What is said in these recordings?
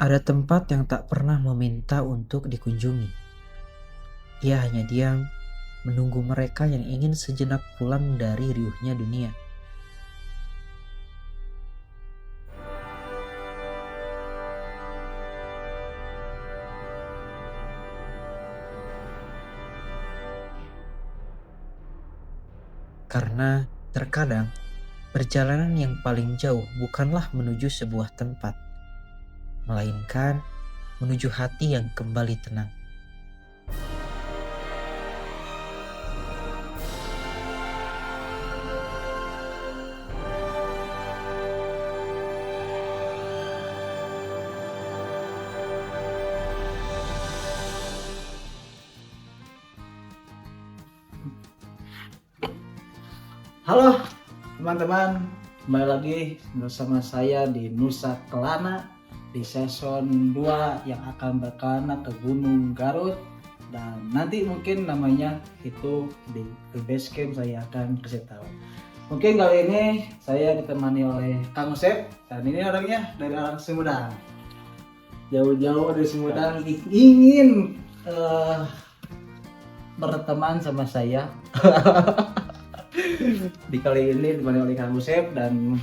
Ada tempat yang tak pernah meminta untuk dikunjungi. Ia hanya diam, menunggu mereka yang ingin sejenak pulang dari riuhnya dunia. Karena terkadang perjalanan yang paling jauh bukanlah menuju sebuah tempat, melainkan menuju hati yang kembali tenang. Halo teman-teman, kembali lagi bersama saya di Nusa Kelana di season 2 yang akan berkelana ke Gunung Garut. Dan nanti mungkin namanya itu di base camp saya akan kasih tahu. Mungkin kali ini saya ditemani oleh Kang Usep, dan ini orangnya dari arah Sumedang. Jauh-jauh dari Sumedang ingin berteman sama saya. Di kali ini ditemani oleh Kang Usep dan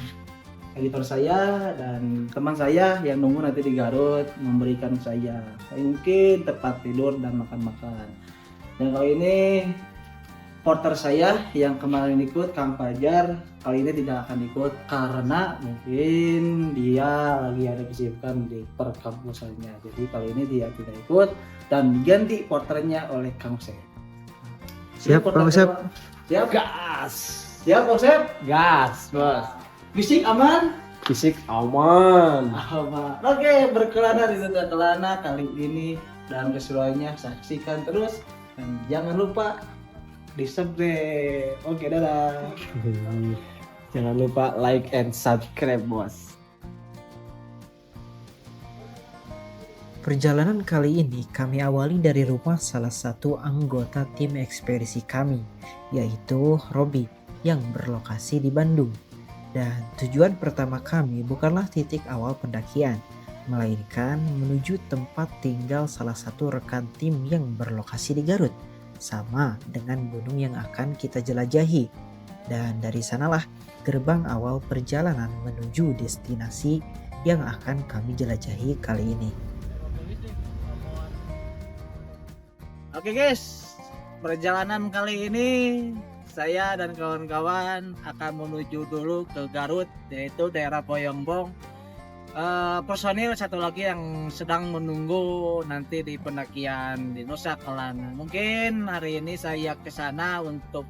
editor saya dan teman saya yang nunggu nanti di Garut memberikan saya mungkin tempat tidur dan makan-makan. Dan kali ini porter saya yang kemarin ikut, Kang Fajar, kali ini tidak akan ikut karena mungkin dia lagi ada kesibukan di perkampusannya. Jadi kali ini dia tidak ikut dan diganti porternya oleh Kang Usep. Siap, Kang Usep. Siap, gas. Siap, Usep. Gas, bos. Fisik aman? Fisik aman. Aman. Oke, berkelana di Nusa Kelana kali ini dan keseruannya saksikan terus dan jangan lupa di subscribe. Oke, dadah. Jangan lupa like and subscribe, bos. Perjalanan kali ini kami awali dari rumah salah satu anggota tim ekspedisi kami, yaitu Robi yang berlokasi di Bandung. Dan tujuan pertama kami bukanlah titik awal pendakian, melainkan menuju tempat tinggal salah satu rekan tim yang berlokasi di Garut, sama dengan gunung yang akan kita jelajahi. Dan dari sanalah gerbang awal perjalanan menuju destinasi yang akan kami jelajahi kali ini. Oke, guys. Perjalanan kali ini saya dan kawan-kawan akan menuju dulu ke Garut, yaitu daerah Poyongbong. Personil satu lagi yang sedang menunggu nanti di pendakian di Nusa Kelana. Mungkin hari ini saya ke sana untuk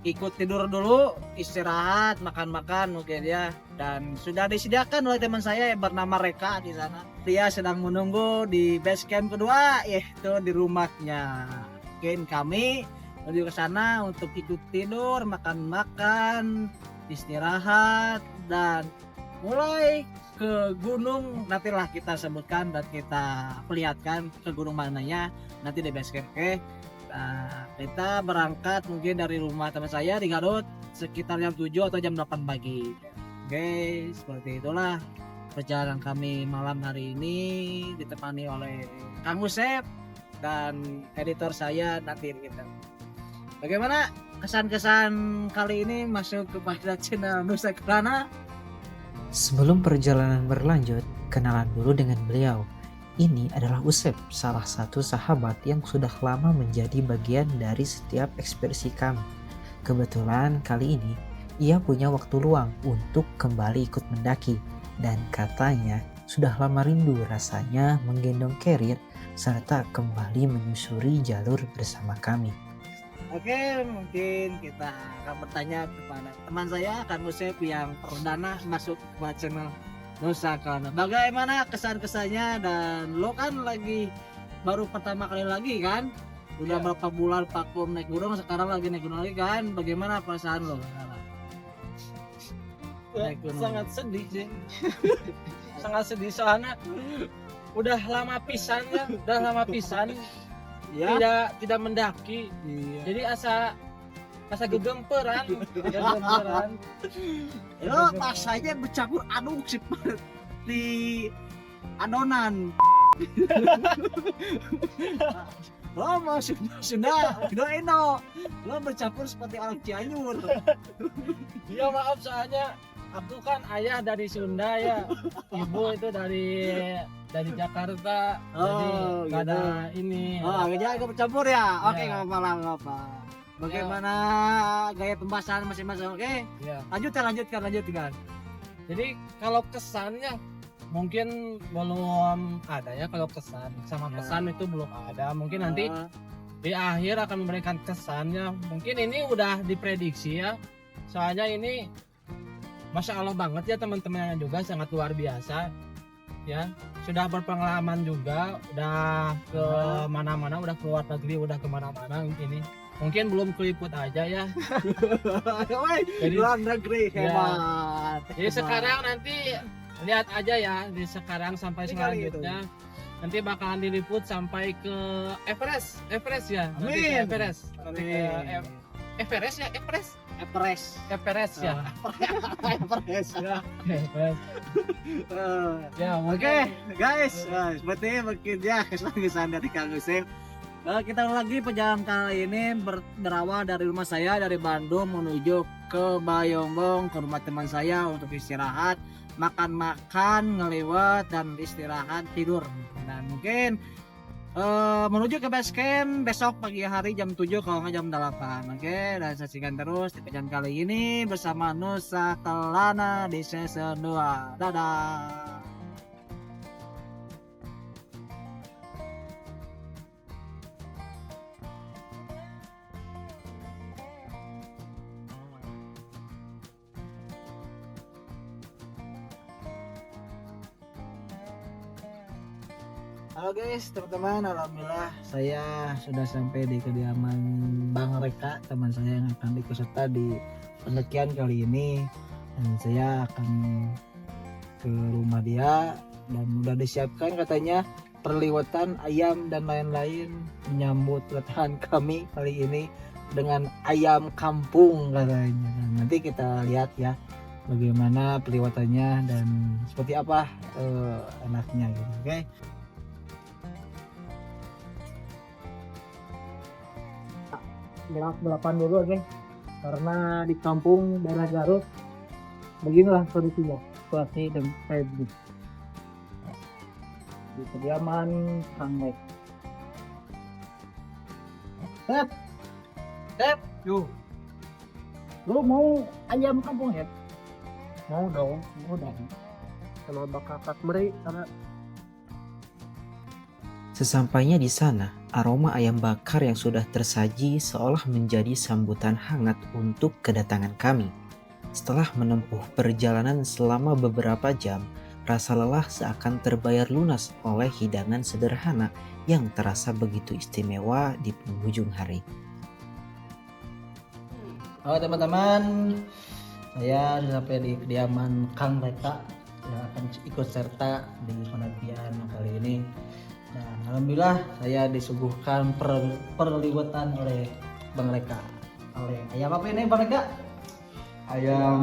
ikut tidur dulu, istirahat, makan-makan mungkin ya. Dan sudah disediakan oleh teman saya yang bernama Reka di sana. Dia sedang menunggu di base camp kedua, yaitu di rumahnya. Mungkin kami menuju ke sana untuk ikut tidur, makan-makan, istirahat, dan mulai ke gunung. Nantilah kita sebutkan dan kita perlihatkan ke gunung mananya nanti di base camp. Oke. Nah, kita berangkat mungkin dari rumah teman saya di Garut sekitar jam 7 atau jam 8 pagi. Oke, seperti itulah perjalanan kami malam hari ini ditemani oleh Kang Usep dan editor saya nanti kita. Bagaimana kesan-kesan kali ini masuk kepada channel Nusa Kelana? Sebelum perjalanan berlanjut, kenalan dulu dengan beliau. Ini adalah Usep, salah satu sahabat yang sudah lama menjadi bagian dari setiap ekspedisi kami. Kebetulan kali ini ia punya waktu luang untuk kembali ikut mendaki dan katanya sudah lama rindu rasanya menggendong carrier serta kembali menyusuri jalur bersama kami. Oke, mungkin kita akan bertanya kepada teman saya Kang Usep yang perdana masuk ke channel Nusa Kelana. Bagaimana kesan-kesannya, dan lo kan lagi baru pertama kali lagi kan? Udah berapa bulan vakum naik gunung, sekarang lagi naik gunung lagi kan? Bagaimana perasaan lo sekarang? Naik gunung. Sangat sedih sih. Sangat sedih soalnya udah lama pisan ya, Ya. tidak mendaki. Iya. Jadi asa gegemperan. Lo rasanya bercampur aduk seperti adonan. Lo mau Sunda, Eno. Lo bercampur seperti orang Cianjur. Iya maaf soalnya aku kan ayah dari Sunda ya, ibu itu dari Jakarta, jadi Oh, nggak ada gitu. ini. Oh, jadi agak bercampur ya? Oke, Ya. nggak apa-apa, nggak apa. Bagaimana gaya pembahasan masing-masing? Oke, Ya. lanjutkan. Jadi kalau kesannya mungkin belum ada ya, kalau kesan sama Ya. pesan itu belum ada. Mungkin nanti Ah, di akhir akan memberikan kesannya. Mungkin ini udah diprediksi ya, soalnya ini Masya Allah banget ya, teman-teman juga sangat luar biasa ya, sudah berpengalaman juga, udah ke mana-mana, udah keluar negeri, udah kemana-mana. Ini mungkin belum keliput aja ya. woi, Jadi- luar negeri Ya. hebat. Jadi hebat. sekarang nanti lihat aja ya, di sekarang sampai Ini kali selanjutnya nanti bakalan diliput sampai ke Everest ya. Nanti ke Amin. Everest. Nanti ke Everest ya, Everest ya. Everest. Ya, Everest. Ya, Oke, mungkin guys, seperti mungkin ya kesan-kesan dari Kang Yusuf. Kita ulang lagi perjalanan kali ini berawal dari rumah saya dari Bandung menuju ke Bayongbong, ke rumah teman saya untuk istirahat, makan-makan, ngeliwat dan istirahat tidur. Dan mungkin menuju ke base camp besok pagi hari jam 7 kalau nggak jam 8. Oke, dan saksikan terus di perjalanan kali ini bersama Nusa Kelana di season 2. Dadah. Halo guys, teman-teman, alhamdulillah saya sudah sampai di kediaman Bang Reka, teman saya yang akan ikut serta di pendakian kali ini. Dan saya akan ke rumah dia dan udah disiapkan katanya perliwatan ayam dan lain-lain menyambut kedatangan kami kali ini dengan ayam kampung katanya. Nah, nanti kita lihat ya bagaimana perliwatannya dan seperti apa enaknya gitu. Oke. Gelap delapan dulu oke, karena di kampung daerah Garut beginilah kondisinya, situasi dan kayak begini di kediaman Kang Mek. Sep, yuk, lu mau ayam kampung ya? Mau dong. Kalau bakal meri karena Sesampainya di sana, aroma ayam bakar yang sudah tersaji seolah menjadi sambutan hangat untuk kedatangan kami. Setelah menempuh perjalanan selama beberapa jam, rasa lelah seakan terbayar lunas oleh hidangan sederhana yang terasa begitu istimewa di penghujung hari. halo teman-teman, saya sudah sampai di kediaman Kang Reka yang akan ikut serta di pendakian kali ini. Nah, alhamdulillah saya disuguhkan perliwatan oleh Bang Reka. Oleh ayam apa ini Bang Reka? Ayam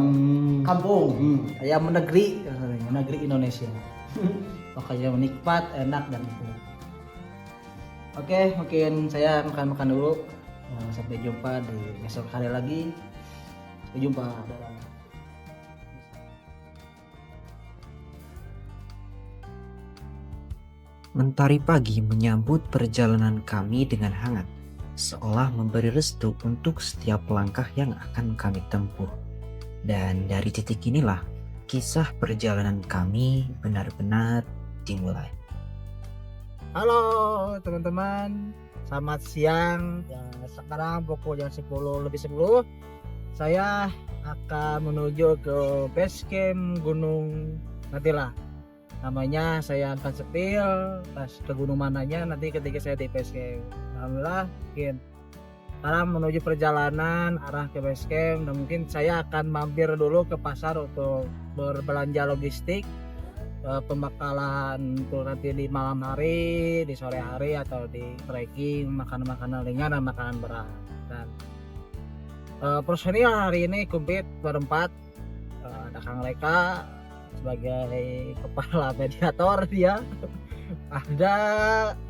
kampung, ayam negeri, negeri Indonesia. Pokoknya nikmat, enak dan itu. Oke, mungkin saya makan dulu. Sampai jumpa di besok hari lagi. Sampai jumpa. Dadah. Mentari pagi menyambut perjalanan kami dengan hangat, seolah memberi restu untuk setiap langkah yang akan kami tempuh. Dan dari titik inilah, kisah perjalanan kami benar-benar dimulai. Halo teman-teman, selamat siang. Ya, sekarang pukul jam 10 lebih 10. Saya akan menuju ke base camp Gunung Natila. Namanya saya akan setil pas ke gunung mananya nanti ketika saya di base camp. Alhamdulillah mungkin sekarang menuju perjalanan arah ke base camp dan mungkin saya akan mampir dulu ke pasar untuk berbelanja logistik, pembekalan untuk nanti di malam hari, di sore hari atau di trekking, makanan-makanan ringan dan makanan berat. Dan personil hari ini komplit berempat, ada Kang Reka, sebagai kepala mediator dia. Ada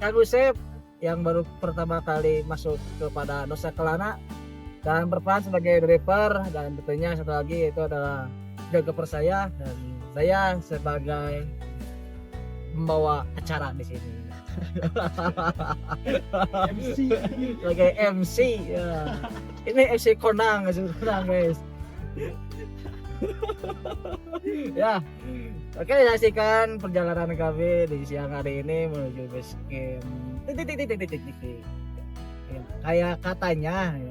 Kang Usep yang baru pertama kali masuk kepada Nusa Kelana dan berperan sebagai driver, dan tentunya satu lagi itu adalah Jogger saya, dan saya sebagai membawa acara di sini. Sebagai MC ya. Ini MC Konang guys. Ya, oke, saksikan perjalanan kami di siang hari ini menuju base camp. Kayak katanya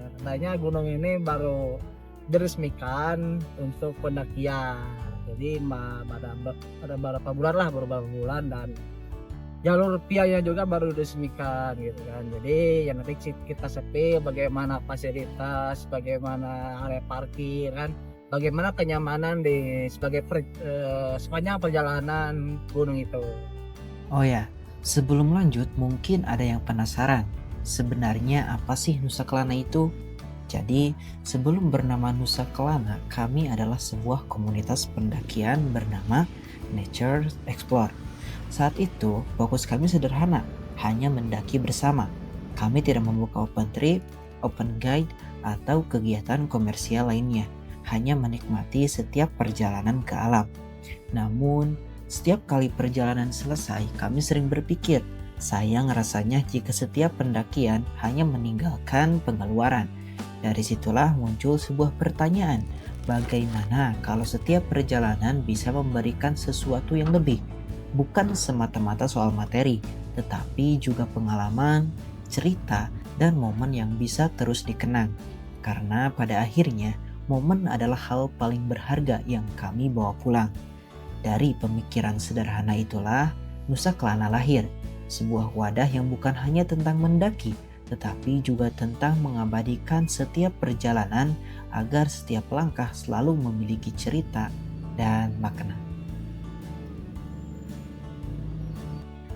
gunung ini baru diresmikan untuk pendakian. Jadi ada beberapa bulan dan jalur pianya juga baru diresmikan gitu kan. Jadi yang nanti kita sepi bagaimana fasilitas, bagaimana area parkir kan, bagaimana kenyamanan di sepanjang perjalanan gunung itu. Oh ya, sebelum lanjut mungkin ada yang penasaran, sebenarnya apa sih Nusa Kelana itu? Jadi, sebelum bernama Nusa Kelana, kami adalah sebuah komunitas pendakian bernama Nature Explore. Saat itu, fokus kami sederhana, hanya mendaki bersama. Kami tidak membuka open trip, open guide, atau kegiatan komersial lainnya, hanya menikmati setiap perjalanan ke alam. Namun, setiap kali perjalanan selesai, kami sering berpikir, sayang rasanya jika setiap pendakian hanya meninggalkan pengeluaran. Dari situlah muncul sebuah pertanyaan, bagaimana kalau setiap perjalanan bisa memberikan sesuatu yang lebih? Bukan semata-mata soal materi, tetapi juga pengalaman, cerita, dan momen yang bisa terus dikenang. Karena pada akhirnya, momen adalah hal paling berharga yang kami bawa pulang. Dari pemikiran sederhana itulah Nusa Kelana lahir, sebuah wadah yang bukan hanya tentang mendaki, tetapi juga tentang mengabadikan setiap perjalanan agar setiap langkah selalu memiliki cerita dan makna.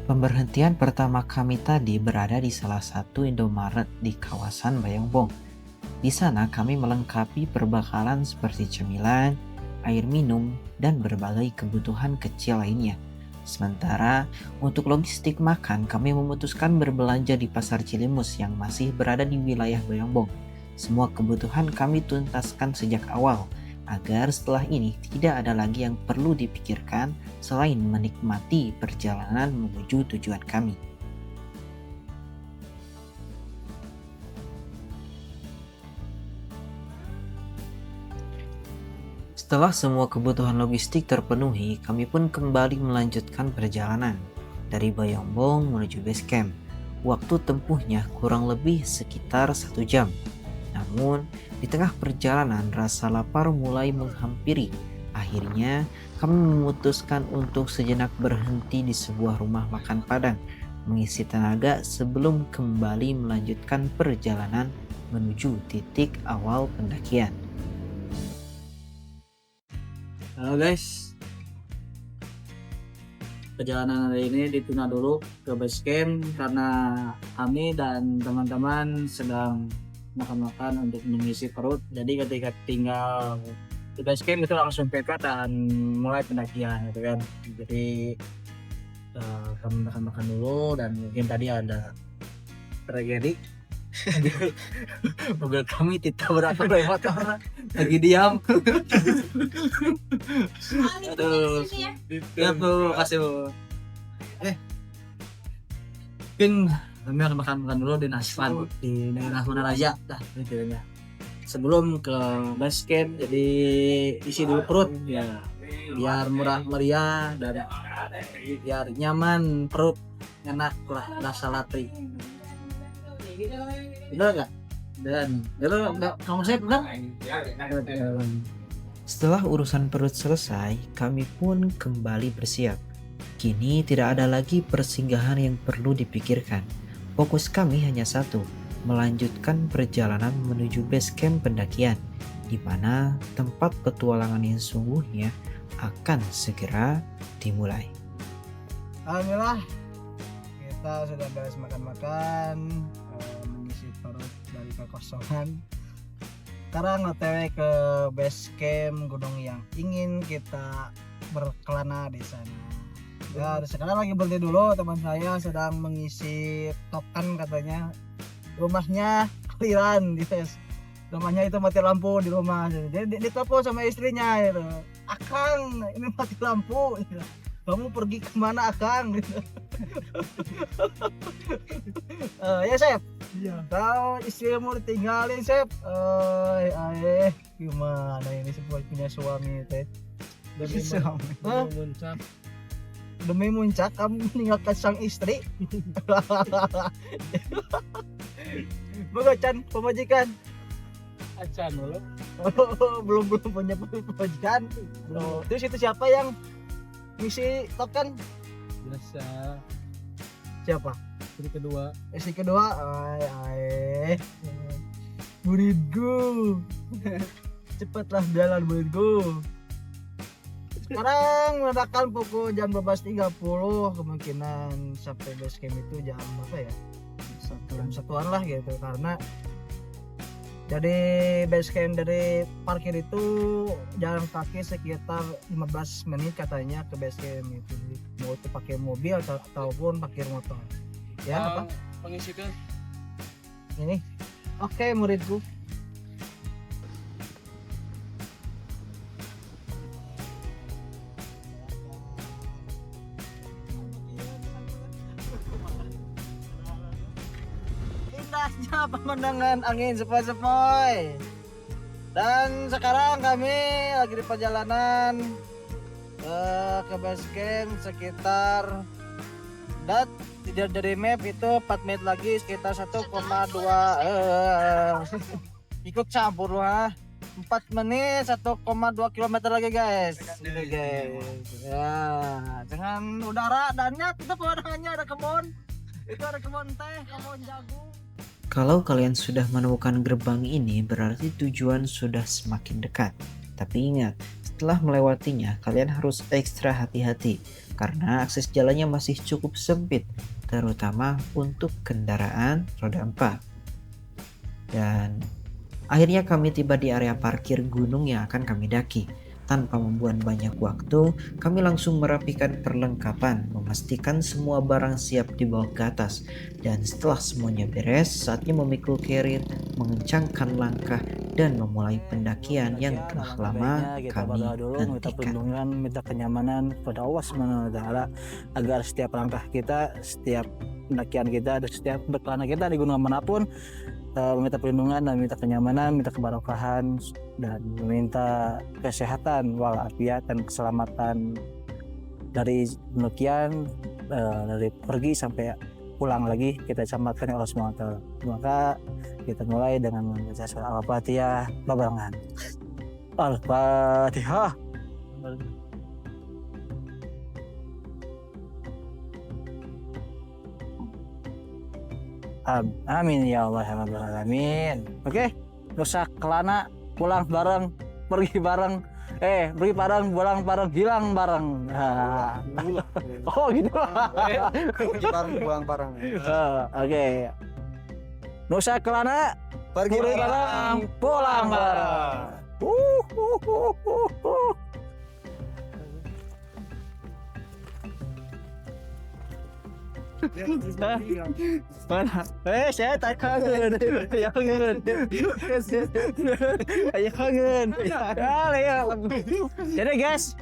Pemberhentian pertama kami tadi berada di salah satu Indomaret di kawasan Bayongbong. Di sana kami melengkapi perbekalan seperti cemilan, air minum, dan berbagai kebutuhan kecil lainnya. Sementara untuk logistik makan, kami memutuskan berbelanja di Pasar Cilimus yang masih berada di wilayah Bayongbong. Semua kebutuhan kami tuntaskan sejak awal, agar setelah ini tidak ada lagi yang perlu dipikirkan selain menikmati perjalanan menuju tujuan kami. Setelah semua kebutuhan logistik terpenuhi, kami pun kembali melanjutkan perjalanan dari Bayongbong menuju base camp. Waktu tempuhnya kurang lebih sekitar 1 jam. Namun, di tengah perjalanan rasa lapar mulai menghampiri. Akhirnya, kami memutuskan untuk sejenak berhenti di sebuah rumah makan Padang, mengisi tenaga sebelum kembali melanjutkan perjalanan menuju titik awal pendakian. Halo guys, perjalanan hari ini ditunda dulu ke base camp karena kami dan teman-teman sedang makan-makan untuk mengisi perut. Jadi ketika tinggal di base camp itu langsung PK dan mulai pendakian gitu kan. Jadi kami makan-makan dulu, dan mungkin tadi ada tragedi. Mobil kami tidak berapa lewat orang lagi diam. Aduh, ya tuh kasih bu. Mungkin kami akan makan dulu di Naspan di daerah Manaraja dah gitu ya. Sebelum ke base camp, jadi isi dulu perut ya, biar murah meriah dan biar nyaman perut, enak lah rasa latri. Bener nggak? Dan kamu saya benar? Setelah urusan perut selesai, kami pun kembali bersiap. Kini tidak ada lagi persinggahan yang perlu dipikirkan. Fokus kami hanya satu, melanjutkan perjalanan menuju base camp pendakian, di mana tempat petualangan yang sungguhnya akan segera dimulai. Alhamdulillah, kita sudah beres makan-makan, mengisi perut dari kekosongan. Sekarang OTW ke base camp gunung yang ingin kita berkelana di sana. Ya sekarang lagi berhenti dulu, teman saya sedang mengisi token katanya. Rumahnya clearan gitu. Rumahnya itu mati lampu di rumah. Jadi ditelepon sama istrinya gitu. Akang, ini mati lampu. Gitu. Kamu pergi kemana Akang? Gitu. Ya Sep. Iya. Tahu istrimu ditinggalin Sep. Gimana ini sebuah punya suami teh. Demi Suami. muncak. Demi muncak kamu meninggalkan sang istri. Bagocan pemajikan. Acan dulu. belum punya pemajikan. Oh, terus itu siapa yang ngisi token? Biasa. Siapa? Jadi kedua. Istri kedua. Muridku. Cepatlah jalan muridku. Sekarang menandakan pukul jam 12.30, kemungkinan sampai base camp itu jam apa ya? Jam satuan lah gitu, karena jadi base camp dari parkir itu jalan kaki sekitar 15 menit katanya ke base camp itu. Jadi, mau itu pakai mobil ataupun pakai motor. Ya apa? Pengisikan. Ini. Oke, muridku. Indahnya pemandangan angin sepoi-sepoi. Dan sekarang kami lagi di perjalanan ke base camp sekitar tidak dari map itu 4 menit lagi sekitar 1,2 ikut campur lah 4 menit 1,2 km lagi guys. Gitu guys. Ya, dengan udara dannya tetap pemandangannya ada kebun. Itu ada kebun teh, kebun jagung. Kalau kalian sudah menemukan gerbang ini berarti tujuan sudah semakin dekat. Tapi ingat, setelah melewatinya kalian harus ekstra hati-hati karena akses jalannya masih cukup sempit, terutama untuk kendaraan roda 4. Dan akhirnya kami tiba di area parkir gunung yang akan kami daki. Tanpa membuang banyak waktu, kami langsung merapikan perlengkapan, memastikan semua barang siap dibawa ke atas. Dan setelah semuanya beres, saatnya memikul carrier, mengencangkan langkah, dan memulai pendakian yang telah lama kami minta nantikan. perlindungan, minta kenyamanan kepada Allah SWT agar setiap langkah kita, setiap pendakian kita, dan setiap berkelana kita di gunung manapun, meminta perlindungan dan minta kenyamanan, minta keberkahan dan meminta kesehatan walafiat dan keselamatan dari pendakian, dari pergi sampai pulang lagi kita selamatkan Allah SWT. Maka kita mulai dengan membaca surah Al-Fatihah barengan. Al-Fatihah. Amin ya Allah ya Rabbal Alamin. Oke, dosa kelana pulang bareng, pergi bareng, pergi bareng, pulang bareng, hilang bareng. Oh gitu. Pergi bareng pulang bareng. Oke. Dosa kelana pergi bareng, pulang bareng. Mana? Saya tak kangen. Ya kangen. Ya kangen. Ya. Jadi guys,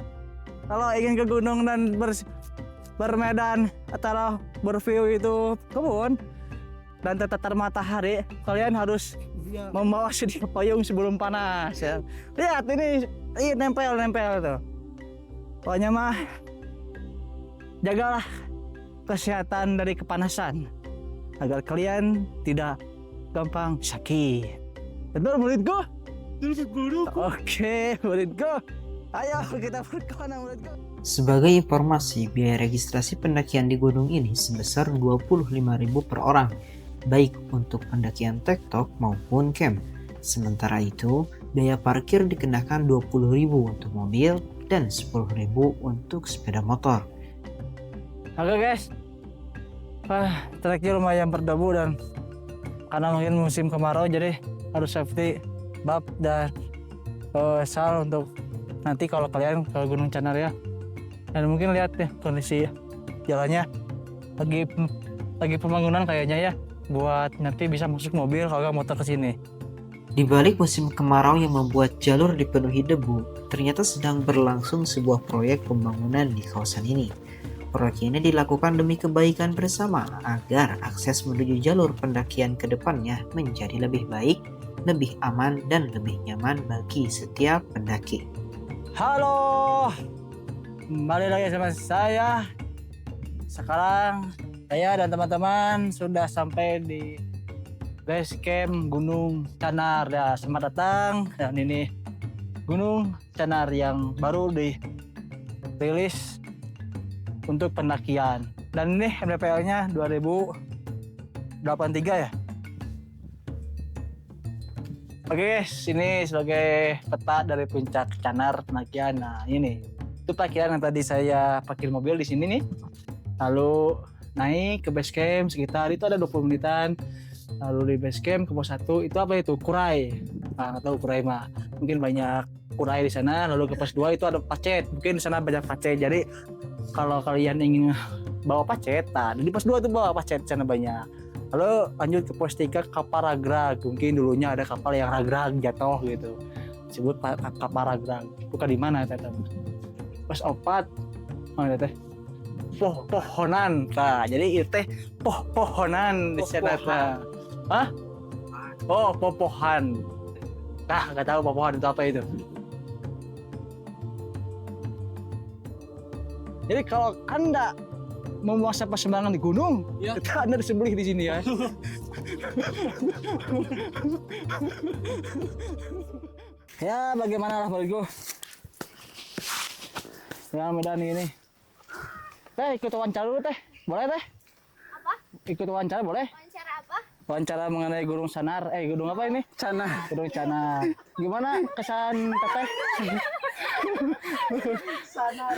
kalau ingin ke gunung dan bermedan atau berview itu kebun dan tertetar matahari, kalian harus membawa sedia payung sebelum panas ya. Lihat ini nempel tuh. Pokoknya mah jagalah kesehatan dari kepanasan agar kalian tidak gampang sakit. Betul muridku? Oke muridku, ayo kita berkelana muridku. Sebagai informasi, biaya registrasi pendakian di gunung ini sebesar 25.000 per orang, baik untuk pendakian tektok maupun camp. Sementara itu, biaya parkir dikenakan 20.000 untuk mobil dan 10.000 untuk sepeda motor. Oke guys, treknya lumayan berdebu dan karena mungkin musim kemarau jadi harus safety bab dan sal untuk nanti kalau kalian ke Gunung Canar ya Dan mungkin lihat ya kondisi jalannya lagi pembangunan kayaknya ya, buat nanti bisa masuk mobil kalau nggak motor ke sini. Di balik musim kemarau yang membuat jalur dipenuhi debu, ternyata sedang berlangsung sebuah proyek pembangunan di kawasan ini. Proyek ini dilakukan demi kebaikan bersama agar akses menuju jalur pendakian ke depannya menjadi lebih baik, lebih aman, dan lebih nyaman bagi setiap pendaki. Halo, kembali lagi sama saya. Sekarang saya dan teman-teman sudah sampai di base camp Gunung Canar. Ya, selamat datang. Dan ini Gunung Canar yang baru dirilis untuk pendakian. Dan ini MDPL-nya 2083 ya. Oke guys, ini sebagai peta dari puncak Canar pendakian. Nah ini itu pendakian yang tadi saya parkir mobil di sini nih. Lalu naik ke base camp sekitar itu ada 20 menitan. Lalu di base camp ke pos 1 itu apa itu? Kurai. Nah, nggak tahu kurai mah. Mungkin banyak kurai di sana. Lalu ke pos 2 itu ada pacet. Mungkin di sana banyak pacet. Jadi kalau kalian ingin bawa pacet, nah di pos 2 itu bawa pacet di sana banyak. Lalu lanjut ke pos 3 kapal ragrag. Mungkin dulunya ada kapal yang ragrag jatuh gitu. Disebut kapal ragrag. Bukan di mana teh? Pos 4 mana teh? Pohonan. Nah, jadi itu teh pohonan di sana teh. Hah? Oh, popohan. Nah, nggak tahu popohan itu apa itu. Jadi kalau Anda memuasai persembahan di gunung, ya. Kita Anda disembelih di sini ya. Ya, bagaimana lah baliku. Dengan medan ini. Teh, ikut wawancara dulu teh. Boleh teh? Apa? Ikut wawancara boleh? Wawancara apa? Wawancara mengenai Gunung Sanar. Gunung apa ini? Canar. Gunung Canar. Gimana kesan teteh? Sanar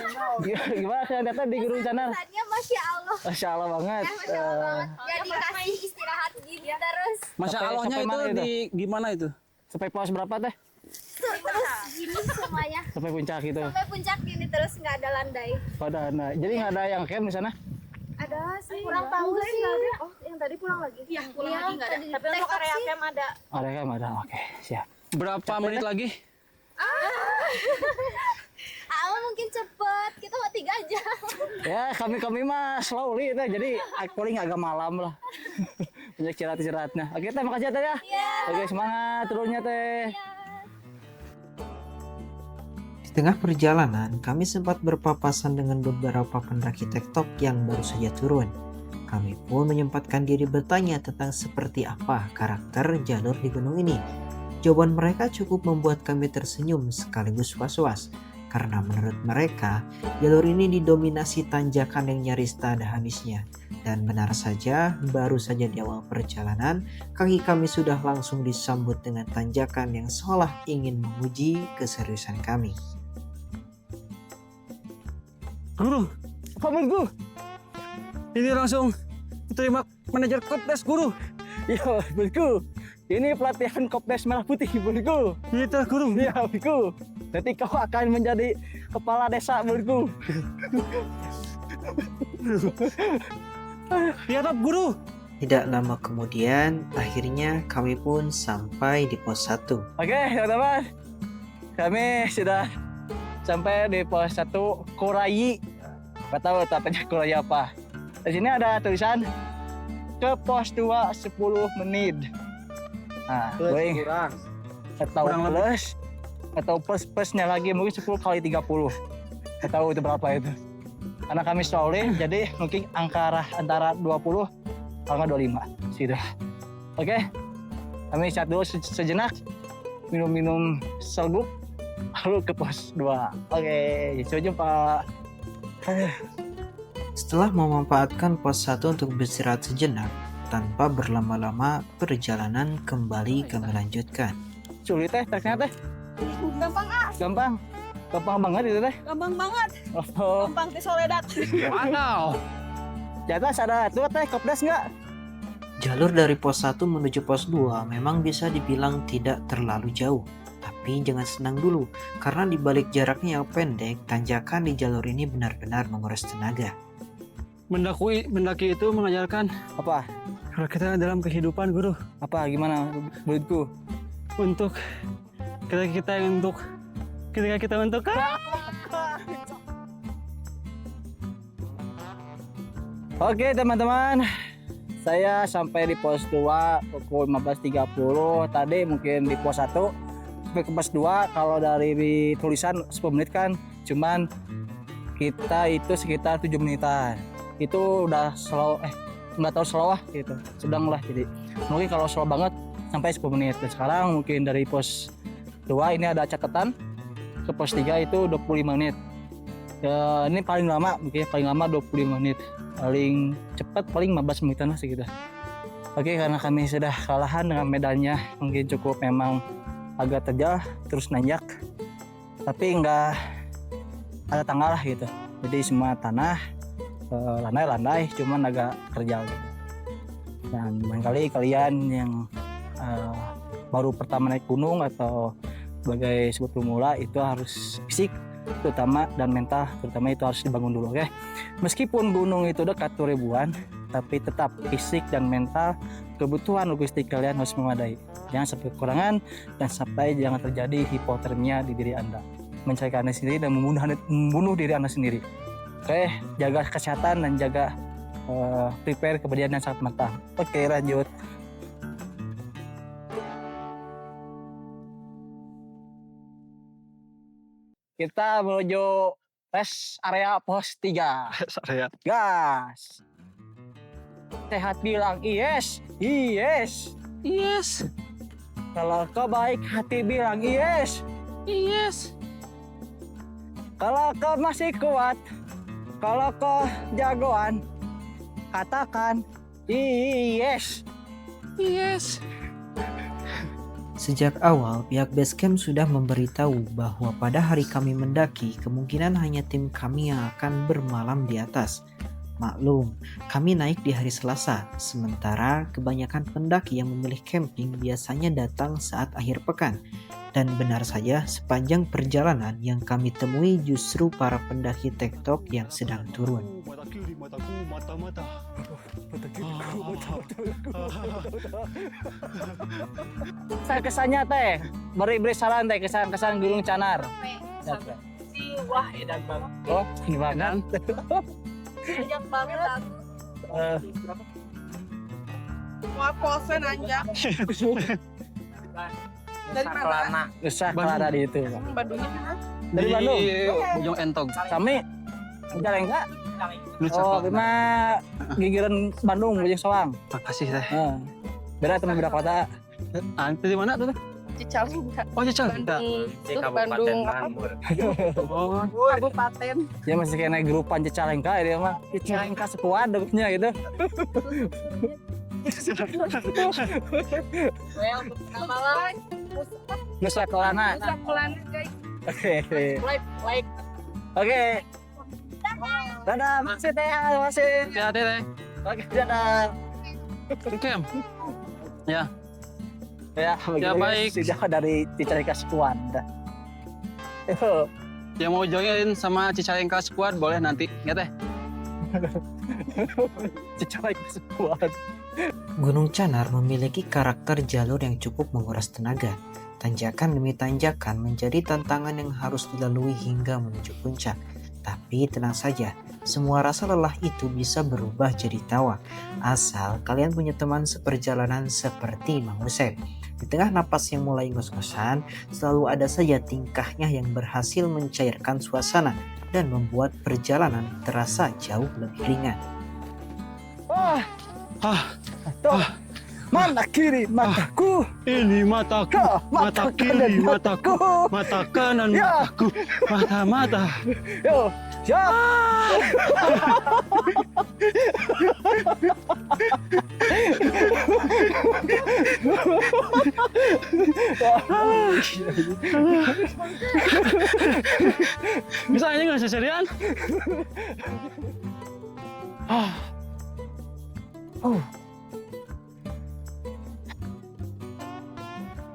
Gimana kesan teteh di Gunung Canar? Kesannya Masya Allah. Masya Allah banget. Ya, Masya Allah banget. Ya dikasih istirahat gini terus. Masya Sampai- Allahnya sampai itu mana itu? di gimana itu? Sampai pos berapa teh? Terus gini semuanya. Sampai puncak gitu. Sampai puncak gini terus nggak ada landai. Pada jadi nggak ada yang camp di sana? Ada sih. Kurang tahu sih. Oh, yang tadi pulang lagi? Iya, pulang lagi nggak ada. Tapi untuk area camp ada. Ada camp ada. Oke, siap. Berapa menit lagi? Mungkin cepet. Kita mau 3 jam. Ya kami mah slowly teh. Jadi paling agak malam lah. Banyak istirahatnya. Oke teh, makasih ya teh ya. Iya. Oke, semangat turunnya teh. Di tengah perjalanan, kami sempat berpapasan dengan beberapa pendaki tektok yang baru saja turun. Kami pun menyempatkan diri bertanya tentang seperti apa karakter jalur di gunung ini. Jawaban mereka cukup membuat kami tersenyum sekaligus was-was, karena menurut mereka, jalur ini didominasi tanjakan yang nyaris tak ada habisnya. Dan benar saja, baru saja di awal perjalanan, kaki kami sudah langsung disambut dengan tanjakan yang seolah ingin menguji keseriusan kami. Guru, pamanku. Ini langsung terima manajer Kopdes, Guru. Yo, Bosku. Ini pelatihan Kopdes Merah Putih, Bosku. Itu, Guru. Ya, Bosku. Nanti kau akan menjadi kepala desa, Bosku. Ya, Guru. Tidak lama kemudian, akhirnya kami pun sampai di pos 1. Oke, teman-teman. Kami sudah sampai di pos 1 Kurai. Gak tahu tapanya Kurai apa. Di sini ada tulisan ke pos 2 10 menit. Nah, boing. Atau plus atau plus-plusnya lagi mungkin 10 kali 30. Gak tahu itu berapa itu. Karena kami slowly, jadi mungkin antara 20 kalau nggak 25. Sudah. Oke. Kami istirahat dulu sejenak. Minum-minum serbuk. Lalu ke pos 2. Oke, sampai jumpa. Setelah memanfaatkan pos 1 untuk beristirahat sejenak, tanpa berlama-lama perjalanan kembali kami lanjutkan. Sulit teh, treknya teh. Gampang Gampang. Gampang banget itu teh. Gampang banget. Oh, Gampang di Soledad. Wow. di atas ada tuh teh Kopdes nggak? Jalur dari pos 1 menuju pos 2 memang bisa dibilang tidak terlalu jauh. Tapi Tapi jangan senang dulu, karena di balik jaraknya yang pendek, tanjakan di jalur ini benar-benar menguras tenaga. Mendaki itu mengajarkan Apa? kalau kita dalam kehidupan, Guru. Apa gimana menurutku? Untuk ketika kita untuk Oke teman-teman, saya sampai di pos 2 pukul 15.30. Tadi mungkin di pos 1 sampai ke pos 2. Kalau dari tulisan 10 menit kan, cuman kita itu sekitar 7 menitan. Itu udah slow, nggak tahu slow lah gitu, sedang lah. Jadi mungkin kalau slow banget sampai 10 menit. Dan sekarang mungkin dari pos 2 ini ada catatan ke pos 3 itu 25 menit. Ya, ini paling lama, mungkin paling lama 25 menit. Paling cepat paling 15 menitan lah segitu. Oke, karena kami sudah kelelahan dengan medannya, mungkin cukup memang agak terjal terus nanjak, tapi enggak ada tangga lah gitu. Jadi semua tanah landai-landai, cuman agak terjal gitu. Dan barangkali kalian yang baru pertama naik gunung atau sebagai sebuah pemula itu harus fisik terutama dan mental terutama itu harus dibangun dulu, oke? Meskipun gunung itu dekat 2000-an, tapi tetap fisik dan mental kebutuhan logistik kalian harus memadai. Jangan sampai kekurangan dan sampai jangan terjadi hipotermia di diri Anda, mencari Anda sendiri dan membunuh diri Anda sendiri. Oke, jaga kesehatan dan jaga prepare kebersihan yang sangat matang. Oke, lanjut. Kita menuju rest area pos 3. saya. Gas. Sehat bilang yes. Yes. Yes. Kalau kau baik hati bilang yes. Yes. Kalau kau masih kuat, kalau kau jagoan, katakan yes. Yes. Sejak awal, pihak Basecamp sudah memberitahu bahwa pada hari kami mendaki, kemungkinan hanya tim kami yang akan bermalam di atas. Maklum, kami naik di hari Selasa, sementara kebanyakan pendaki yang memilih camping biasanya datang saat akhir pekan. Dan benar saja, sepanjang perjalanan yang kami temui justru para pendaki TikTok yang sedang turun. Mata kiri, mataku, mata-mata. Kesannya teh, beri saran teh, kesan Gunung Canar. Wah, edan banget. Oh, gimana? Banyak banget. Wah, pose nanjak. Dari mana? Susah Clara di itu. Bandungnya mana? Dari Bandung. Ujung Entog. Kami Jalengka. Nusa Oh, bima gigiran Bandung, Bojong Soang. Makasih teh. Beda teman beda kota. Dari mana tuh? Cicalengka. Oh, Cical. Bandung. Itu Bandung apa? Oh, Kabupaten. Ya masih kayak naik grupan Cicalengka dia mah. Cicalengka sekuat dekatnya gitu. Well, malam. Nusa Kelana. Nusa Kelana, guys. Oke. Like. Oke. Dadah, makasih teh, makasih. hati-hati teh. Oke, dadah. Camp. Ya. Ya, begini baik. Sudah dari Cicalengka sekuat. Yo. Yang mau join sama Cicalengka Squad boleh nanti, ya teh. Cicalengka sekuat. Gunung Canar memiliki karakter jalur yang cukup menguras tenaga. Tanjakan demi tanjakan menjadi tantangan yang harus dilalui hingga menuju puncak. Tapi tenang saja, semua rasa lelah itu bisa berubah jadi tawa. Asal kalian punya teman seperjalanan seperti Mang Usep. Di tengah napas yang mulai ngos-ngosan, selalu ada saja tingkahnya yang berhasil mencairkan suasana dan membuat perjalanan terasa jauh lebih ringan. Wah, Ah, tuh. Mana kiri mataku? ini mataku, Kau mata kanan kiri mataku, mata kanan Ya. mataku, mata-mata. Yo, siap. Bisa aja nggak seserian?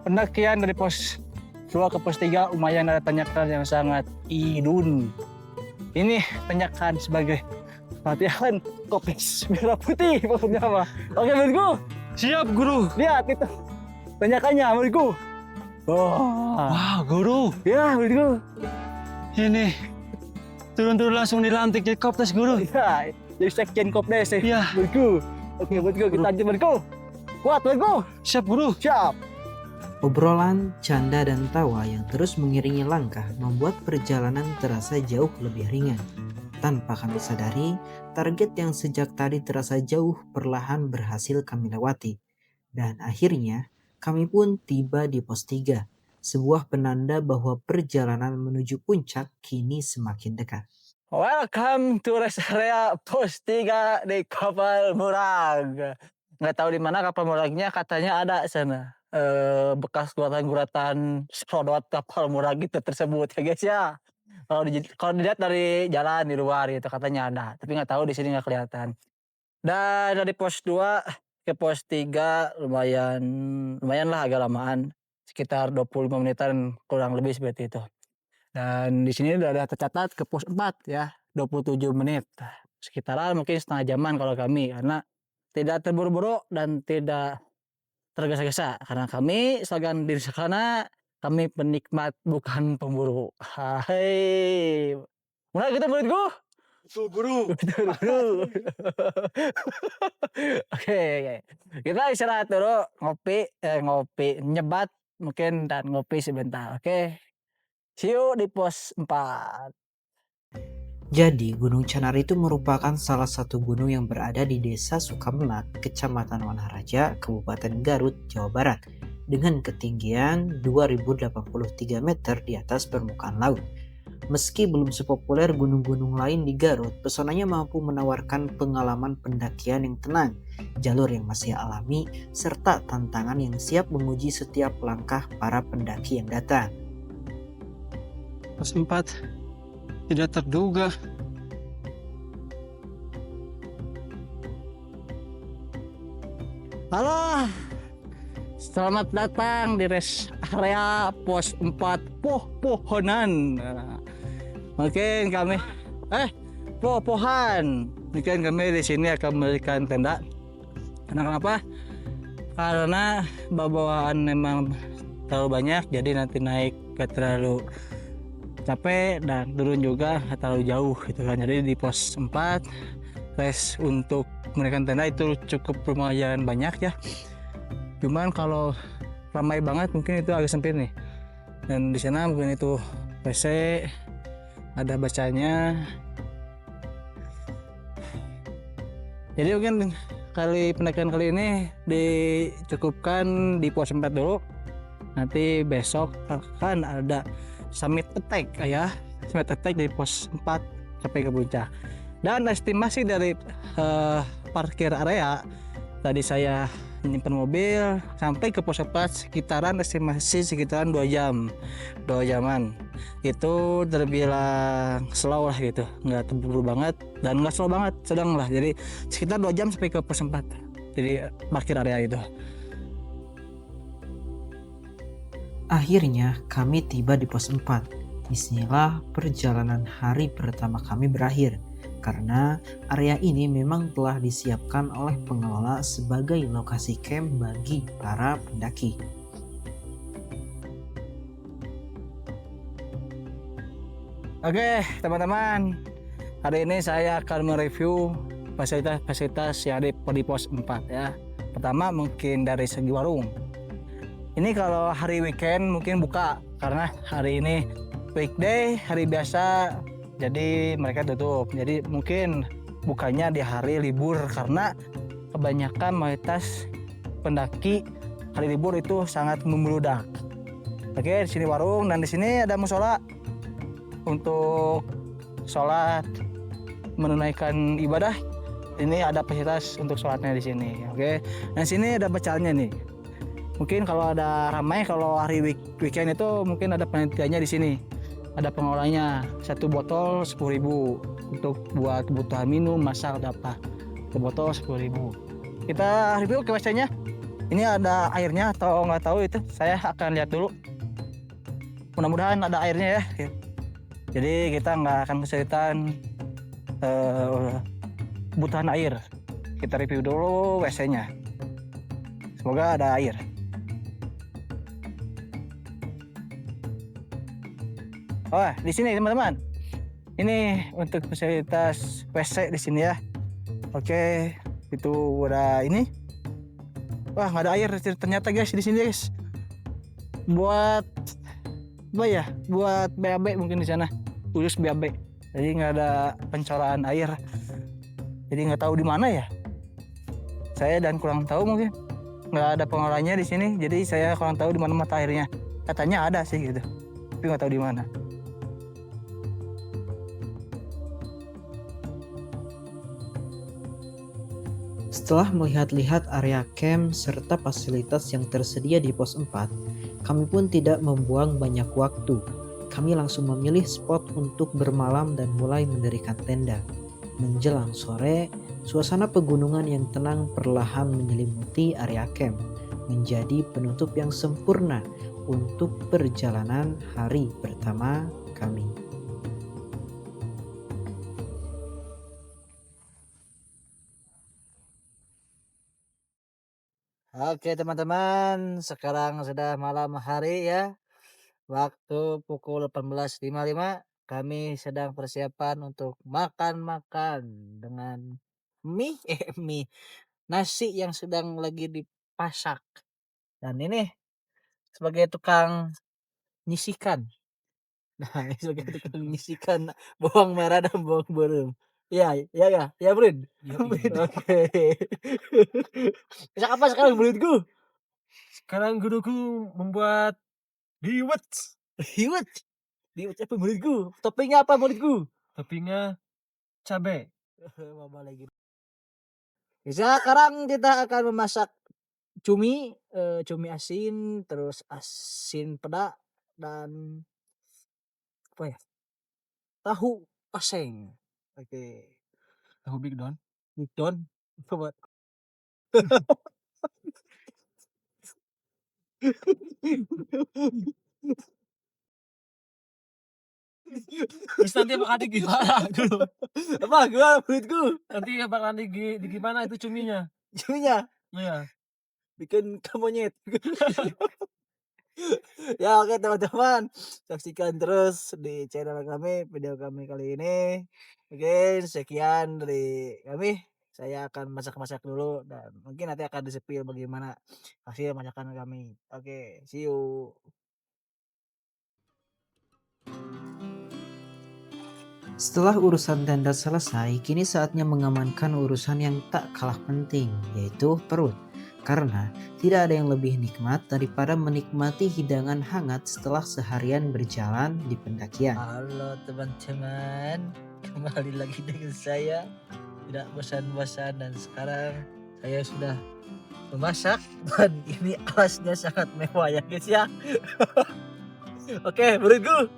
Pendakian dari pos 2 ke pos 3 lumayan ada tanjakan yang sangat idun. Ini tanjakan sebagai latihan kopis merah putih maksudnya apa? Oke menurutku. Siap guru. Lihat itu tanjakannya menurutku. Oh. Wah guru, Ya menurutku. ini turun-turun langsung dilantik jadi koptes guru. Ya, jadi sekjen kopdes ya. Iya. Menurutku. Oke menurutku kita lanjut menurutku. Kuat menurutku. Siap guru. Siap. Obrolan, canda, dan tawa yang terus mengiringi langkah membuat perjalanan terasa jauh lebih ringan. Tanpa kami sadari, target yang sejak tadi terasa jauh perlahan berhasil kami lewati. Dan akhirnya, kami pun tiba di pos 3, sebuah penanda bahwa perjalanan menuju puncak kini semakin dekat. Welcome to rest area pos 3 di kapal Murag. Nggak tahu di mana kapal Muragnya, katanya ada sana. Bekas guratan-guratan serodot kapal Murag gitu tersebut ya guys ya. Kalau dilihat dari jalan di luar gitu katanya ada, tapi nggak tahu di sini nggak kelihatan. Dan dari pos 2 ke pos 3 lumayan lah agak lamaan, sekitar 25 menitan kurang lebih seperti itu. Dan di sini udah ada tercatat ke pos 4 ya, 27 menit. Sekitaran mungkin setengah jaman kalau kami, karena tidak terburu-buru dan tidak tergesa-gesa. Karena kami slogan diri sana, kami penikmat bukan pemburu. Hai. Mulai kita menurutku. Betul guru. Betul, guru. Oke. Kita istirahat dulu, ngopi, nyebat mungkin dan ngopi sebentar. Oke. See you di pos 4. Jadi, Gunung Canar itu merupakan salah satu gunung yang berada di Desa Sukamelak, Kecamatan Wanaraja, Kabupaten Garut, Jawa Barat, dengan ketinggian 2083 meter di atas permukaan laut. Meski belum sepopuler gunung-gunung lain di Garut, pesonanya mampu menawarkan pengalaman pendakian yang tenang, jalur yang masih alami, serta tantangan yang siap menguji setiap langkah para pendaki yang datang. Pos 4 tidak terduga. Halo. Selamat datang di rest area pos 4 Pohonan. Mungkin kami Pohan. Mungkin kami di sini akan memberikan tenda. Karena kenapa? Karena bawaan memang terlalu banyak, jadi nanti naik gak terlalu capek dan turun juga gak terlalu jauh gitu kan. Jadi di pos 4 rest untuk memberikan tenda itu cukup lumayan banyak ya. Cuman kalau ramai banget mungkin itu agak sempit nih. Dan di sana mungkin itu WC, ada bacanya. Jadi mungkin pendakian kali ini dicukupkan di pos 4 dulu. Nanti besok akan ada summit attack ya. Summit attack dari pos 4 sampai ke puncak. Dan estimasi dari parkir area tadi saya menyimpan mobil sampai ke pos 4 estimasi sekitaran 2 jaman. Itu terbilang slow lah gitu, nggak terburu banget dan nggak slow banget, sedang lah. Jadi sekitar 2 jam sampai ke pos 4 jadi parkir area itu. Akhirnya kami tiba di pos 4. Disinilah perjalanan hari pertama kami berakhir. Karena area ini memang telah disiapkan oleh pengelola sebagai lokasi camp bagi para pendaki. Oke teman-teman, hari ini saya akan mereview fasilitas yang ada di pos 4 ya. Pertama mungkin dari segi warung. Ini kalau hari weekend mungkin buka, karena hari ini weekday, hari biasa jadi mereka tutup. Jadi mungkin bukanya di hari libur, karena kebanyakan mayoritas pendaki hari libur itu sangat membludak. Oke, di sini warung dan di sini ada musola untuk sholat, menunaikan ibadah. Ini ada fasilitas untuk sholatnya di sini. Oke, dan sini ada bacaannya nih. Mungkin kalau ada ramai, kalau hari weekend itu mungkin ada panitianya di sini. Ada pengolahnya, 1 botol 10.000 untuk buat kebutuhan minum, masak, ada apa. 1 botol 10.000. Kita review ke WC-nya. Ini ada airnya atau nggak tahu itu, saya akan lihat dulu. mudah-mudahan ada airnya ya. Jadi kita nggak akan kesulitan kebutuhan air. Kita review dulu WC-nya. Semoga ada air. Oh, di sini teman-teman. Ini untuk fasilitas WC di sini ya. Oke, itu udah ini. Wah, nggak ada air ternyata guys di sini guys. Buat apa ya? Buat BAB mungkin di sana. Khusus BAB. Jadi nggak ada pencolokan air. Jadi nggak tahu di mana ya. Saya dan kurang tahu mungkin. Nggak ada pengolahnya di sini. Jadi saya kurang tahu di mana mata airnya. Katanya ada sih gitu. Tapi nggak tahu di mana. Setelah melihat-lihat area camp serta fasilitas yang tersedia di pos 4, kami pun tidak membuang banyak waktu. Kami langsung memilih spot untuk bermalam dan mulai mendirikan tenda. Menjelang sore, suasana pegunungan yang tenang perlahan menyelimuti area camp, menjadi penutup yang sempurna untuk perjalanan hari pertama kami. Oke teman-teman, sekarang sudah malam hari ya. Waktu pukul 18.55, kami sedang persiapan untuk makan-makan dengan mie nasi yang sedang lagi dipasak. Dan ini sebagai tukang nyisikan. Nah, ini sebagai tukang nyisikan bawang merah dan bawang borom. Ya, Brin. Oke. Masak apa sekarang, Brinku? Sekarang guruku membuat liwet. Liwet. Liwet apa, muridku? Toppingnya apa, muridku? Toppingnya cabai. Mama lagi. Sekarang kita akan memasak cumi, cumi asin, terus asin peda dan apa ya? Tahu oseng. Oke. Tahu Big Don. Big Don. Coba. Terus nanti bakal gimana dulu? Apa gimana, muridku? Nanti bakal gimana itu cuminya? Cuminya Iya. bikin monyet. Ya oke teman-teman, saksikan terus di channel kami video kami kali ini. Oke, sekian dari kami. Saya akan masak-masak dulu dan mungkin nanti akan disepil bagaimana hasil masakan kami. Oke, see you. Setelah urusan tenda selesai, kini saatnya mengamankan urusan yang tak kalah penting, yaitu perut. Karena tidak ada yang lebih nikmat daripada menikmati hidangan hangat setelah seharian berjalan di pendakian. Halo teman-teman, kembali lagi dengan saya. Tidak bosan-bosan dan sekarang saya sudah memasak dan ini alasnya sangat mewah ya guys ya. Oke, muridku.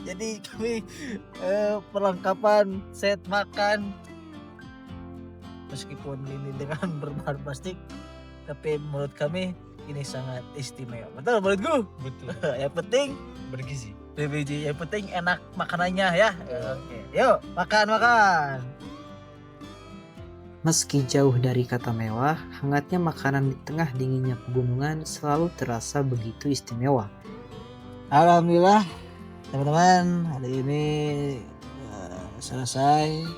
Jadi kami perlengkapan set makan meskipun ini dengan berbahan plastik, tapi menurut kami ini sangat istimewa. Betul menurutku? Betul. Yang penting Bergizi. yang penting enak makanannya ya. Oke, yuk makan. Meski jauh dari kata mewah, hangatnya makanan di tengah dinginnya pegunungan selalu terasa begitu istimewa. Alhamdulillah teman-teman, hari ini selesai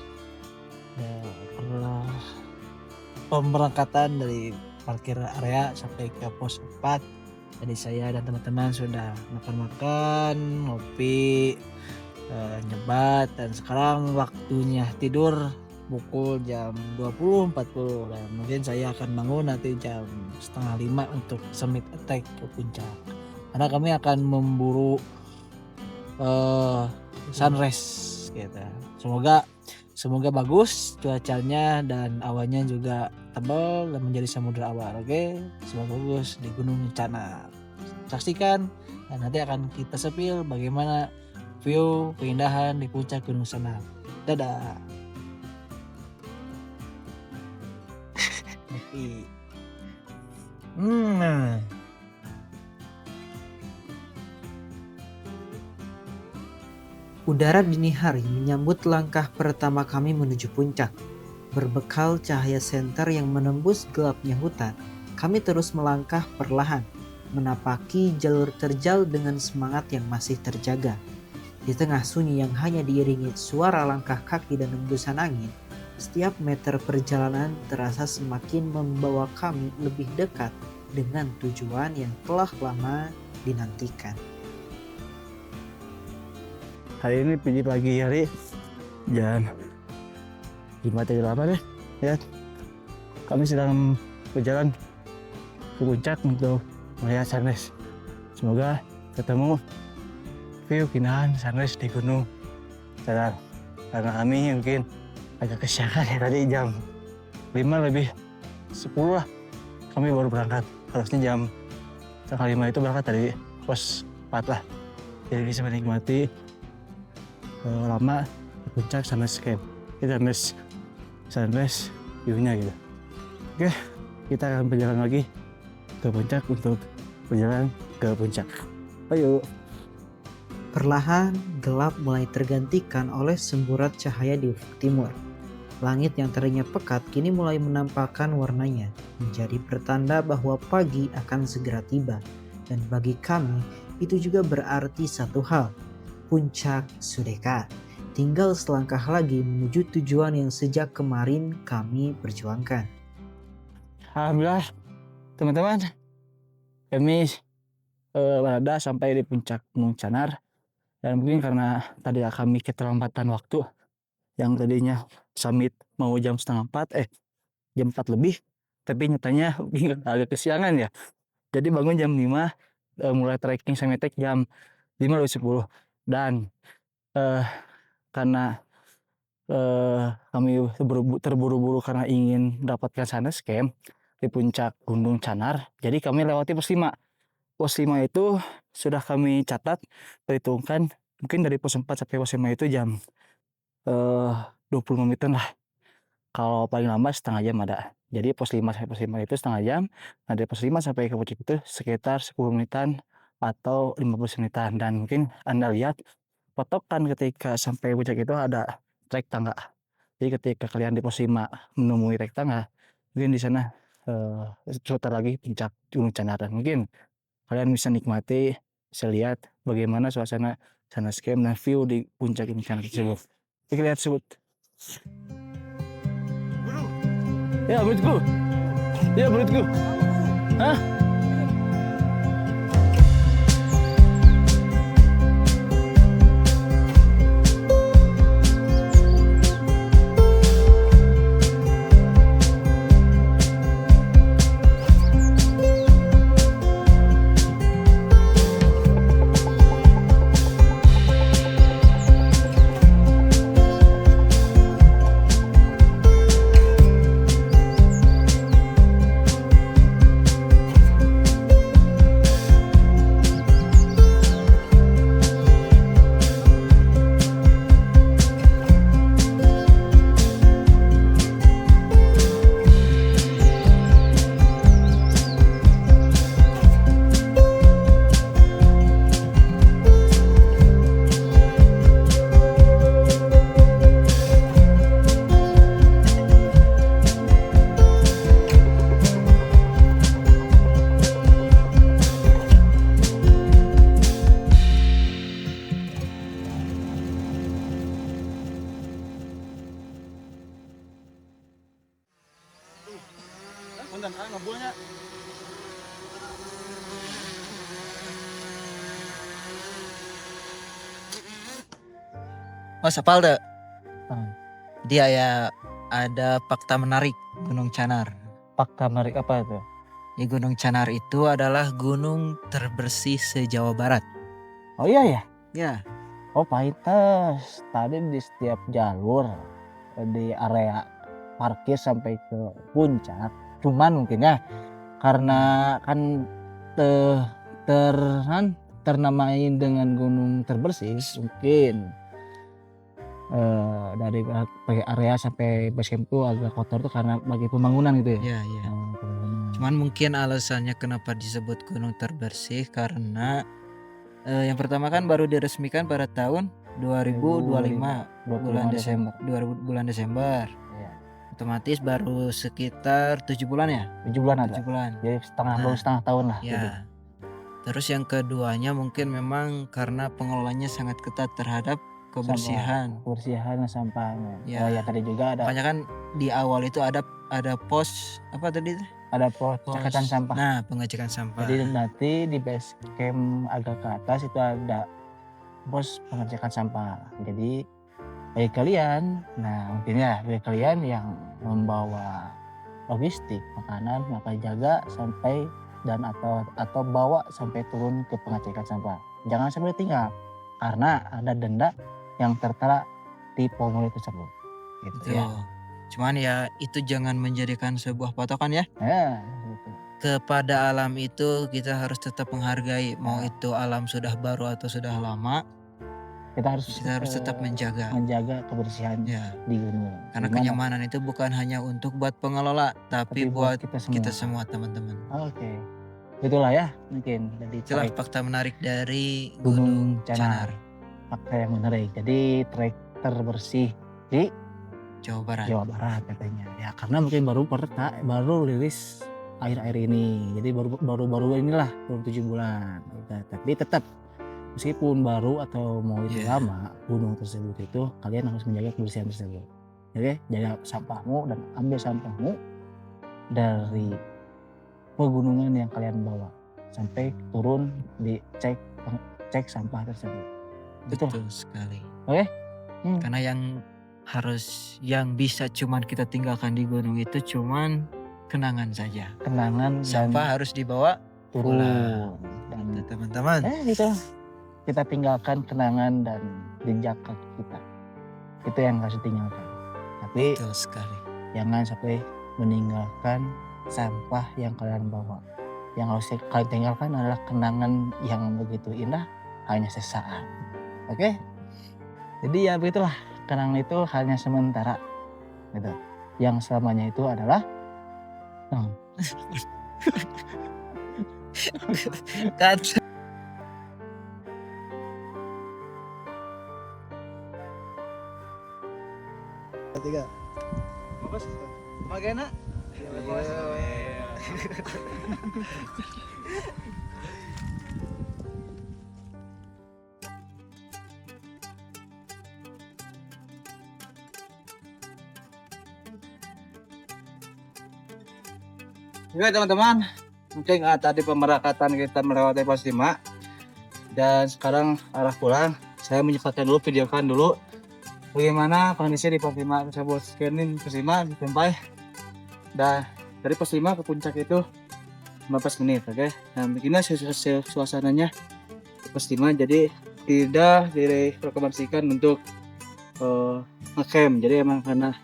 pemberangkatan dari parkir area sampai ke pos 4. Jadi saya dan teman-teman sudah makan-makan, ngopi, nyebat, dan sekarang waktunya tidur pukul jam 20.40 dan mungkin saya akan bangun nanti jam 4:30 untuk summit attack ke puncak. Karena kami akan memburu sunrise gitu. Semoga bagus cuacanya dan awannya juga tebal dan menjadi samudra awal. Oke, semoga bagus di Gunung Kencana. Saksikan dan nanti akan kita sepil bagaimana view keindahan di puncak Gunung sana. Dadah. Kopi. Udara dini hari menyambut langkah pertama kami menuju puncak. Berbekal cahaya senter yang menembus gelapnya hutan, kami terus melangkah perlahan, menapaki jalur terjal dengan semangat yang masih terjaga. Di tengah sunyi yang hanya diiringi suara langkah kaki dan hembusan angin, setiap meter perjalanan terasa semakin membawa kami lebih dekat dengan tujuan yang telah lama dinantikan. Hari ini pergi pagi hari dan Jumat 8 ya. Kami sedang berjalan ke puncak untuk melihat sunrise. Semoga ketemu view keindahan sunrise di Gunung Canar. Karena kami mungkin agak kesiangan ya, tadi jam 5 lebih 10 lah kami baru berangkat. Harusnya jam setengah 5 itu berangkat dari pos 4 lah. Jadi bisa menikmati lama di puncak sunrise camp. Kita sunrise view-nya gitu. Oke, kita akan berjalan lagi ke puncak untuk berjalan ke puncak. Ayo. Perlahan gelap mulai tergantikan oleh semburat cahaya di ufuk timur. Langit yang tadinya pekat kini mulai menampakkan warnanya, menjadi pertanda bahwa pagi akan segera tiba. Dan bagi kami itu juga berarti satu hal, puncak sudah dekat. Tinggal selangkah lagi menuju tujuan yang sejak kemarin kami perjuangkan. Alhamdulillah teman-teman, kami berada sampai di puncak Gunung Canar. Dan mungkin karena tadi kami keterlambatan waktu, yang tadinya summit mau jam setengah 4, jam 4 lebih, tapi nyatanya agak kesiangan ya. Jadi bangun jam 5, mulai trekking sampai jam 5:10. Dan karena kami terburu-buru karena ingin mendapatkan sunrise camp di puncak Gunung Canar, jadi kami lewati pos 5. Pos 5 itu sudah kami catat, perhitungkan mungkin dari pos 4 sampai pos 5 itu jam 20 menitan lah. Kalau paling lama setengah jam ada. Jadi pos 5 sampai pos 5 itu setengah jam. Nah dari pos 5 sampai ke puncak itu sekitar 10 menitan atau 15 menitan. Dan mungkin Anda lihat patokan ketika sampai puncak itu ada trek tangga. Jadi ketika kalian di pos 5 menemui trek tangga, mungkin di sana sebentar lagi puncak Gunung Canar. Dan mungkin kalian bisa nikmati, bisa lihat bagaimana suasana sunrise camp dan view di puncak Gunung Canar tersebut. Kita lihat sebut. Ya menurutku. Ya menurutku. Hah? Punten ngabulnya. Mas apal deh. Dia ya ada fakta menarik Gunung Canar. Fakta menarik apa itu? Di Gunung Canar itu adalah gunung terbersih se-Jawa Barat. Oh iya ya? Ya. Oh pantes. Tadi di setiap jalur di area parkir sampai ke puncak. Cuman mungkin ya karena kan ternamai dengan gunung terbersih, mungkin dari area sampai base camp tuh agak kotor tuh karena bagi pembangunan gitu ya. Ya, ya. Pembangunan. Cuman mungkin alasannya kenapa disebut gunung terbersih karena yang pertama kan baru diresmikan pada tahun 2025 bulan Desember. 2000 bulan Desember. Iya. Otomatis baru sekitar 7 bulan ya? 7 bulan ada. 7 bulan. Jadi Nah, setengah tahun lah. gitu. Ya. Terus yang keduanya mungkin memang karena pengelolanya sangat ketat terhadap kebersihan. Kebersihan sampahnya. Ya. Ya tadi juga ada Makanya kan di awal itu ada pos apa tadi? pengecekan sampah. Nah, pengecekan sampah. Jadi nanti di base camp agak ke atas itu ada pos pengecekan sampah. Jadi bagi kalian, bagi kalian yang membawa logistik makanan maka jaga sampai dan atau bawa sampai turun ke pengecekan sampah. Jangan sampai tinggal karena ada denda yang tertera di formulir tersebut. Gitu ya. Betul. Cuman ya itu jangan menjadikan sebuah patokan ya. Ya, gitu. Kepada alam itu kita harus tetap menghargai, mau itu alam sudah baru atau sudah lama, Kita harus tetap menjaga. kebersihan Ya, di gunung. karena Gimana? kenyamanan itu bukan hanya untuk buat pengelola, tapi buat kita semua teman-teman. Oke. Itulah ya mungkin dari Itulah trek fakta menarik dari Gunung Gunung Canar. Canar, Fakta yang menarik. Jadi trek terbersih di Jawa Barat. Jawa Barat katanya. Ya karena mungkin baru rilis akhir-akhir ini. Jadi baru inilah baru 7 bulan. Tapi tetap meskipun baru atau mau itu Yeah. lama, gunung tersebut itu kalian harus menjaga kebersihan tersebut. Oke, jaga sampahmu dan ambil sampahmu dari pegunungan yang kalian bawa sampai turun cek sampah tersebut. Betul. Betul sekali. Oke. Karena yang bisa cuman kita tinggalkan di gunung itu cuman kenangan saja. Kenangan dan Sampah harus dibawa turun pulang. dan Gitu, teman-teman. gitu. Kita tinggalkan kenangan dan jejak kaki kita. Itu yang harus ditinggalkan. Tapi Betul sekali. jangan sampai meninggalkan sampah yang kalian bawa. Yang harus kalian tinggalkan adalah kenangan yang begitu indah hanya sesaat. Oke? Jadi ya begitulah, kenangan itu hanya sementara. Gitu. Yang selamanya itu adalah Kata Tiga. Magana. Oke teman-teman, mungkin tadi pemerakatan kita melewati pos 5 dan sekarang arah pulang. Saya menyempatkan dulu, videokan dulu bagaimana kondisi di pos 5 tersebut. Scanin pos 5 sampai dan dari pos 5 ke puncak itu 15 menit. Oke, nah begini suasananya di pos 5. Jadi tidak direkomendasikan untuk ngecamp. Jadi emang karena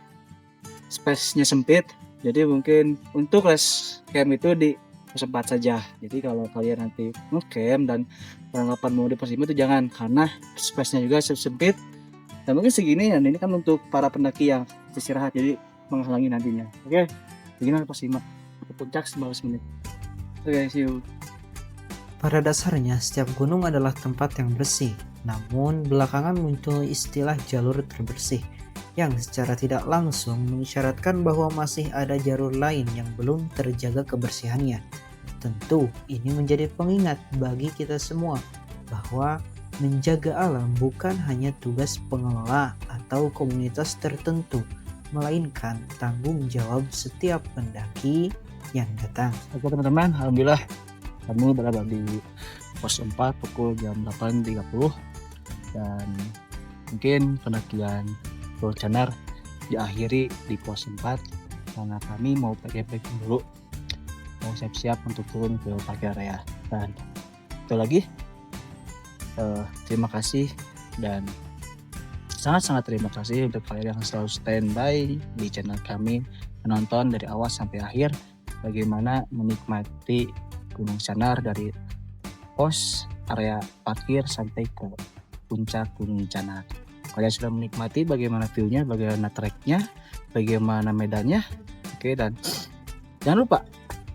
space-nya sempit, jadi mungkin untuk rest camp itu di pos 4 saja. Jadi kalau kalian nanti ngecamp dan perlengkapan mau di pos 5 itu jangan, karena space-nya juga sempit. Dan mungkin segini, dan ini kan untuk para pendaki yang istirahat, jadi menghalangi nantinya. Oke, begini pos 5 ke puncak 19 menit. Oke, see you. pada dasarnya setiap gunung adalah tempat yang bersih. Namun belakangan muncul istilah jalur terbersih yang secara tidak langsung mengisyaratkan bahwa masih ada jalur lain yang belum terjaga kebersihannya. Tentu ini menjadi pengingat bagi kita semua bahwa menjaga alam bukan hanya tugas pengelola atau komunitas tertentu, melainkan tanggung jawab setiap pendaki yang datang. Oke teman-teman, alhamdulillah kami berada di pos 4 pukul jam 8.30 dan mungkin pendakian Gunung Canar diakhiri di pos 4 karena kami mau packing dulu, mau siap-siap untuk turun ke parkir area. Dan itu lagi terima kasih dan sangat-sangat terima kasih untuk kalian yang selalu standby di channel kami, menonton dari awal sampai akhir bagaimana menikmati Gunung Canar dari pos area parkir sampai ke puncak Gunung Canar. kalian sudah menikmati bagaimana view-nya, bagaimana track-nya, bagaimana medannya. Oke, dan jangan lupa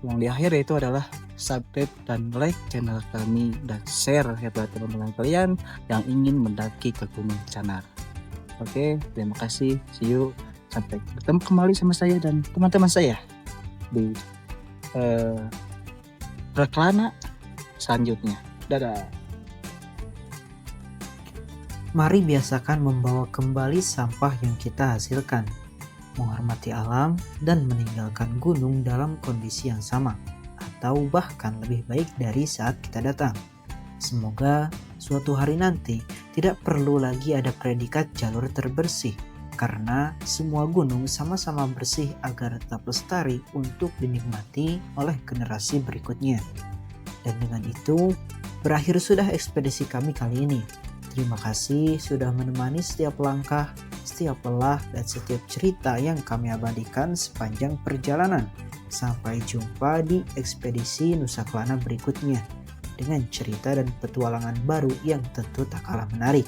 yang di akhir yaitu adalah subscribe dan like channel kami dan share ya buat teman-teman kalian yang ingin mendaki ke Gunung Canar. Oke, terima kasih. See you. Sampai bertemu kembali sama saya dan teman-teman saya di Reklana selanjutnya. Dadah. Mari biasakan membawa kembali sampah yang kita hasilkan, menghormati alam, dan meninggalkan gunung dalam kondisi yang sama, atau bahkan lebih baik dari saat kita datang. Semoga suatu hari nanti tidak perlu lagi ada predikat jalur terbersih, karena semua gunung sama-sama bersih agar tetap lestari untuk dinikmati oleh generasi berikutnya. Dan dengan itu, berakhir sudah ekspedisi kami kali ini. Terima kasih sudah menemani setiap langkah, setiap lelah, dan setiap cerita yang kami abadikan sepanjang perjalanan. Sampai jumpa di ekspedisi Nusa Kelana berikutnya dengan cerita dan petualangan baru yang tentu tak kalah menarik.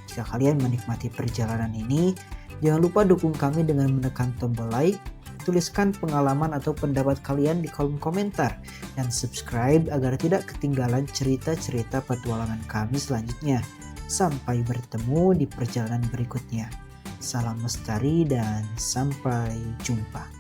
Jika kalian menikmati perjalanan ini, jangan lupa dukung kami dengan menekan tombol like, tuliskan pengalaman atau pendapat kalian di kolom komentar, dan subscribe agar tidak ketinggalan cerita-cerita petualangan kami selanjutnya. Sampai bertemu di perjalanan berikutnya. Salam lestari dan sampai jumpa.